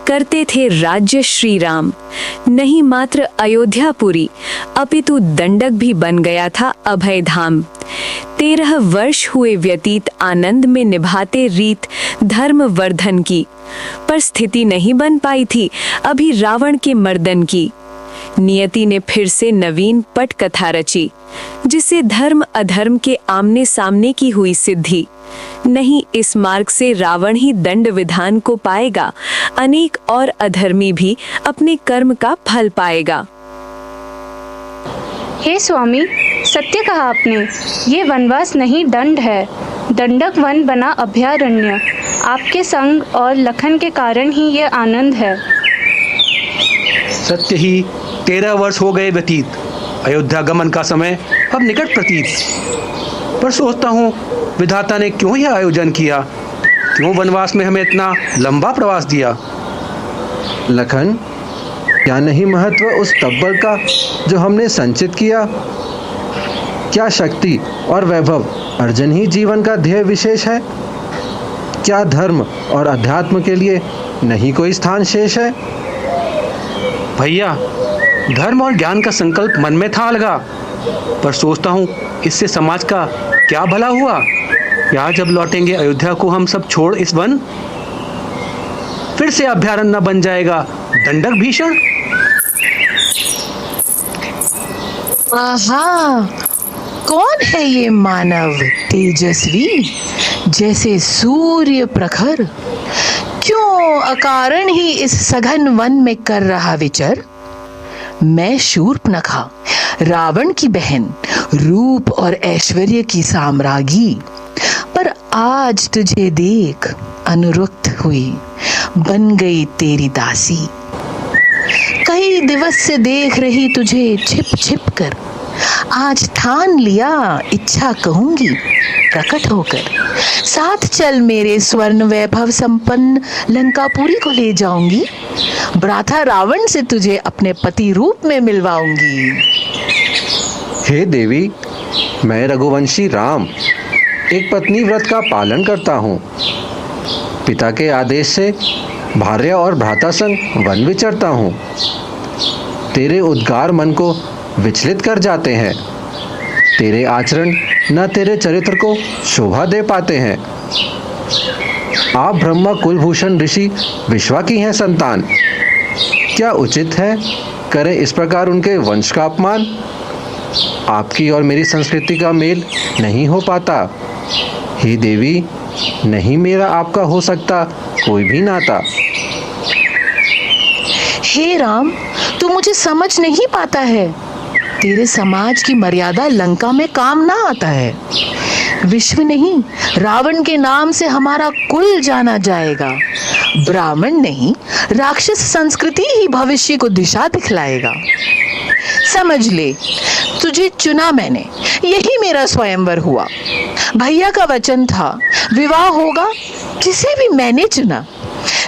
करते थे राज्य श्री राम। नहीं मात्र अयोध्यापुरी, अपितु दंडक भी बन गया था अभय धाम। 13 वर्ष हुए व्यतीत आनंद में निभाते रीत धर्म वर्धन की, पर स्थिति नहीं बन पाई थी अभी रावण के मर्दन की। नियति ने फिर से नवीन पट कथा रची, जिसे धर्म अधर्म के आमने सामने की हुई सिद्धि। नहीं, इस मार्ग से रावण ही दंड विधान को पाएगा, अनेक और अधर्मी भी अपने कर्म का फल पाएगा। हे स्वामी, सत्य कहा आपने। ये वनवास नहीं दंड है। दंडक वन बना अभयारण्य। आपके संग और लखन के कारण ही ये आनंद है। सत्य ही 13 वर्ष हो गए व्यतीत, अयोध्या गमन का समय अब निकट प्रतीत। पर सोचता हूँ विधाता ने क्यों यह आयोजन किया, क्यों वनवास में हमें इतना लंबा प्रवास दिया। लखन, क्या नहीं महत्व उस तब्बल का जो हमने संचित किया? क्या शक्ति और वैभव अर्जन ही जीवन का ध्येय विशेष है? क्या धर्म और अध्यात्म के लिए नहीं कोई स्थान शेष है? भैया, धर्म और ज्ञान का संकल्प मन में था अलगा, पर सोचता हूँ इससे समाज का क्या भला हुआ। या जब लौटेंगे अयोध्या को हम सब छोड़ इस वन, फिर से अभयारण्य बन जाएगा दंडक भीषण। आहा, कौन है ये मानव तेजस्वी जैसे सूर्य प्रखर? क्यों अकारण ही इस सघन वन में कर रहा विचर? मैं शूर्पणखा, रावण की बहन, रूप और ऐश्वर्य की साम्राज्ञी। पर आज तुझे देख अनुरक्त हुई, बन गई तेरी दासी। कई दिवस से देख रही तुझे छिप छिप कर, आज ठान लिया इच्छा कहूंगी प्रकट होकर। साथ चल मेरे स्वर्ण वैभव संपन्न लंकापुरी को ले जाऊंगी। भ्राता रावण से तुझे अपने पति रूप में मिलवाऊंगी। हे देवी, मैं रघुवंशी राम एक पत्नी व्रत का पालन करता हूँ। पिता के आदेश से भार्या और भ्राता संग वन विचरता हूँ। तेरे उद्गार मन को विचलित कर जाते हैं। तेरे आचरण न तेरे चरित्र को शोभा दे पाते हैं। आप ब्रह्मा कुलभूषण ऋषि विश्वा की हैं संतान। क्या उचित है करे इस प्रकार उनके वंश का अपमान? आपकी और मेरी संस्कृति का मेल नहीं हो पाता। हे देवी, नहीं मेरा आपका हो सकता कोई भी नाता। हे राम, तू मुझे समझ नहीं पाता है। तेरे समाज की मर्यादा लंका में काम ना आता है। विश्व नहीं, रावण के नाम से हमारा कुल जाना जाएगा। ब्राह्मण नहीं, राक्षस संस्कृति ही भविष्य को दिशा दिखलाएगा। समझ ले, तुझे चुना मैंने, यही मेरा स्वयंवर हुआ। भैया का वचन था विवाह होगा, जिसे भी मैंने चुना।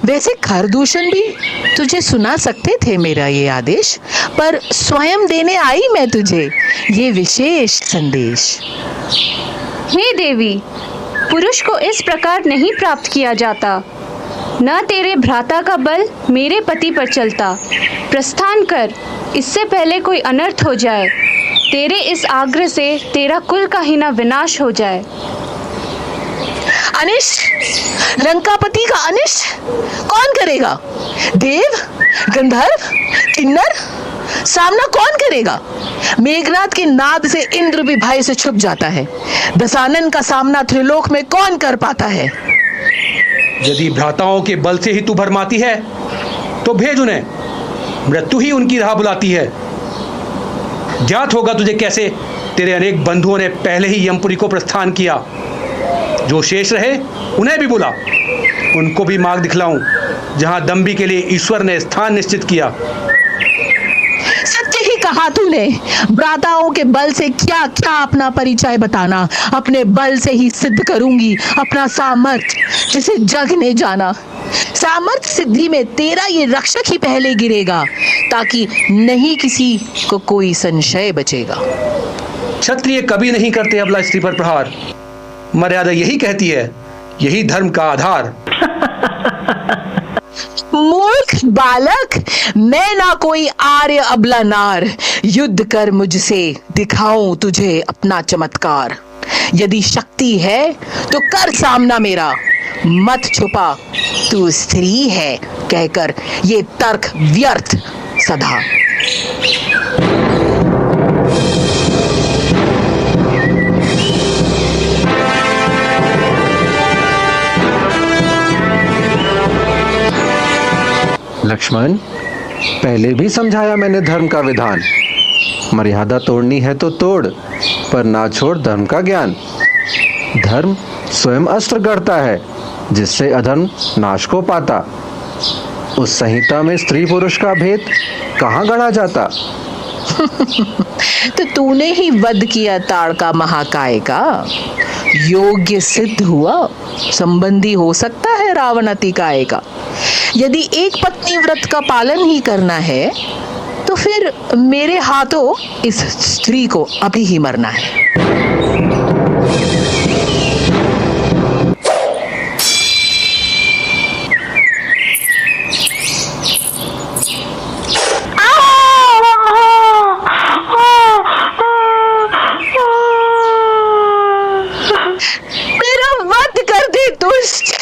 वैसे खरदूषण भी तुझे सुना सकते थे मेरा ये आदेश, पर स्वयं देने आई मैं तुझे ये विशेष संदेश। हे देवी, पुरुष को इस प्रकार नहीं प्राप्त किया जाता। न तेरे भ्राता का बल मेरे पति पर चलता। प्रस्थान कर, इससे पहले कोई अनर्थ हो जाए। तेरे इस आग्रह से तेरा कुल का ही न विनाश हो जाए। अनिष्ट, लंकापति का अनिष्ट कौन करेगा? देव, गंधर्व, किन्नर, सामना कौन करेगा? मेघनाद के नाद से इंद्र भी भय से छुप जाता है। दशानन का सामना त्रिलोक में कौन कर पाता है? यदि भ्राताओं के बल से ही तू भरमाती है तो भेज उन्हें, मृत्यु ही उनकी राह बुलाती है। ज्ञात होगा तुझे कैसे तेरे अनेक बंधुओं ने पहले ही यमपुरी को प्रस्थान किया। जो शेष रहे उन्हें भी बुला, उनको भी मार्ग दिखलाऊं जहां दंभी के लिए ईश्वर ने स्थान निश्चित किया। सत्य ही कहा तूने। भ्राताओं के बल से क्या क्या अपना परिचय बताना। अपने बल से ही सिद्ध करूंगी अपना सामर्थ्य, जिसे जग ने जाना। सामर्थ्य सिद्धि में तेरा ये रक्षक ही पहले गिरेगा, ताकि नहीं किसी को कोई संशय बचेगा। क्षत्रिय कभी नहीं करते अबला स्त्री पर प्रहार। मर्यादा यही कहती है, यही धर्म का आधार। मूर्ख, बालक, मैं ना कोई आर्य अबला नार, युद्ध कर मुझसे, दिखाऊं तुझे अपना चमत्कार। यदि शक्ति है तो कर सामना मेरा, मत छुपा तू स्त्री है कहकर ये तर्क व्यर्थ सदा। लक्ष्मण, पहले भी समझाया मैंने धर्म का विधान। मर्यादा तोड़नी है तो तोड़, पर ना छोड़ धर्म का ज्ञान। धर्म स्वयं अस्त्र गढ़ता है, जिससे अधर्म नाश को पाता। उस संहिता में स्त्री पुरुष का भेद कहाँ गढ़ा जाता? तो तूने ही वध किया ताड़का महाकाय का, योग्य सिद्ध हुआ, संबंधी हो सकता है रावण अतिकाय का। यदि एक पत्नी व्रत का पालन ही करना है तो फिर मेरे हाथों इस स्त्री को अभी ही मरना है। मेरा वध कर दे दुष्ट,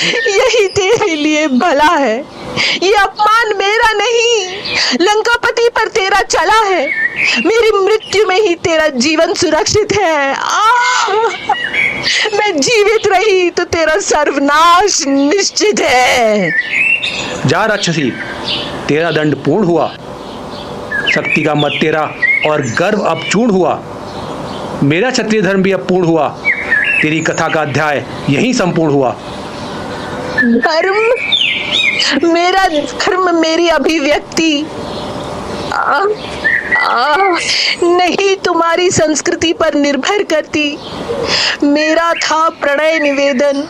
यही तेरे लिए भला है। ये अपमान मेरा नहीं, लंकापति पर तेरा चला है। मेरी मृत्यु में ही तेरा जीवन सुरक्षित है। मैं जीवित रही तो तेरा सर्वनाश निश्चित है। जा राक्षसी, तेरा दंड पूर्ण हुआ। शक्ति का मत तेरा और गर्व अब चूर्ण हुआ। मेरा क्षत्रिय धर्म भी अब पूर्ण हुआ। तेरी कथा का अध्याय यहीं संपूर्ण हुआ। धर्म, मेरा धर्म, मेरी अभिव्यक्ति नहीं तुम्हारी संस्कृति पर निर्भर करती। मेरा था प्रणय निवेदन,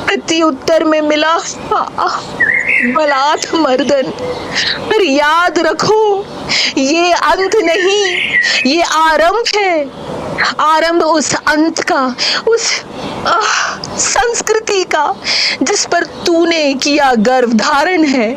प्रति उत्तर में मिला बलात् मर्दन। पर याद रखो, ये अंत नहीं, ये आरंभ है। आरंभ उस अंत का, उस संस्कृति का जिस पर तूने किया गर्भ धारण है।